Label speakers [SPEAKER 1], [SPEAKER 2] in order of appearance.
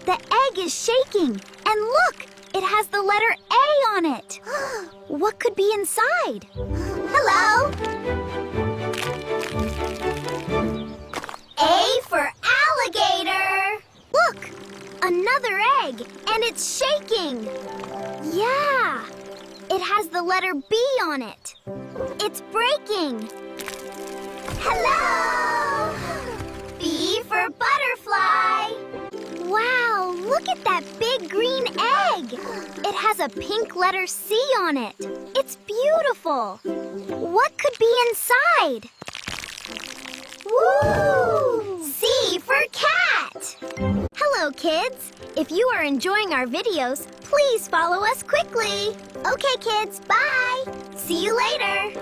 [SPEAKER 1] The egg is shaking. And look, it has the letter A on it. What could be inside? Hello? A for alligator. Look, another egg, and it's shaking. Yeah, it has the letter B on it. It's breaking. Hello! B for butterfly. Wow, look at that big green egg. It has a pink letter C on it. It's beautiful. What could be inside? Woo! C for cat. Hello, kids. If you are enjoying our videos, please follow us quickly. Okay, kids, bye. See you later.